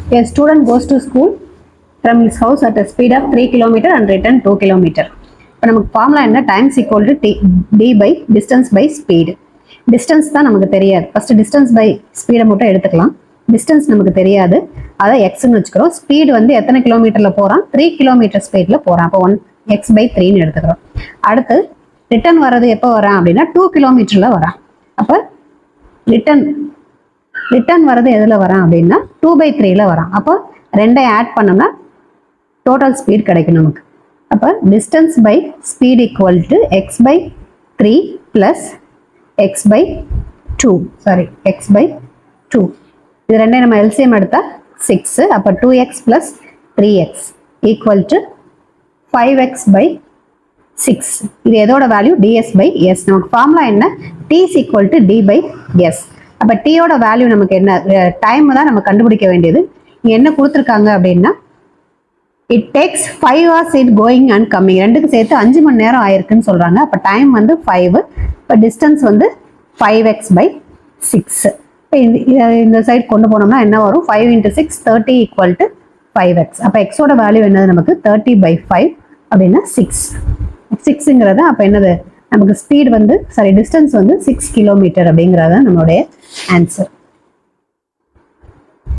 A student goes to school from his house at a speed of 3 km and return 2 km. இப்போ நமக்கு formula என்ன? Times equal to d by distance by speed. Distance தான் நமக்கு தெரியாது. First distance by ஸ்பீடை மட்டும் எடுத்துக்கலாம். Distance நமக்கு தெரியாது, அதை எக்ஸ்ன்னு வச்சுக்கிறோம். ஸ்பீடு வந்து எத்தனை கிலோமீட்டர்ல போறான்? 3 கிலோமீட்டர் ஸ்பீட்ல போறான். அப்போ 1x/3ன்னு எடுத்துக்கிறோம். அடுத்து ரிட்டர்ன் வர்றது எப்போ வரான் அப்படின்னா 2 கிலோமீட்டர்ல வரான். அப்போ ரிட்டர்ன் வர்றது எதுல வரான் அப்படின்னா 2/3ல வரான். அப்போ ரெண்டையும் ஆட் பண்ணோம்னா டோட்டல் ஸ்பீட் கிடைக்கும் நமக்கு. அப்போ distance by speed equal to x/3 plus x/2. இது ரெண்டையும் நம்ம எல்சிஎம் எடுத்தா 6. அப்போ 2x plus 3x equal to 5x/6. இது எதோட வேல்யூ? ds/s. நமக்கு ஃபார்முலா என்ன? t is equal to d/s. அப்போ டீயோட வேல்யூ நமக்கு என்ன? டைம் தான் நம்ம கண்டுபிடிக்க வேண்டியது. இங்க என்ன கொடுத்துருக்காங்க அப்படின்னா it takes 5 hours it going and coming. ரெண்டுக்கு சேர்த்து 5 மணி நேரம் ஆயிருக்குன்னு சொல்றாங்க. அப்போ டைம் வந்து 5, இப்போ டிஸ்டன்ஸ் வந்து 5x/6. இந்த சைடு கொண்டு போனோம்னா என்ன வரும்? 5 × 6 30 ஈக்குவல் டு 5x. அப்போ எக்ஸோட வேல்யூ என்னது நமக்கு? 30/5 அப்படின்னா 6ங்கிறது. அப்போ என்னது நமக்கு? ஸ்பீட் வந்து டிஸ்டன்ஸ் வந்து 6 கிலோமீட்டர் அப்படிங்கிறது நம்மளுடைய ஆன்சர்.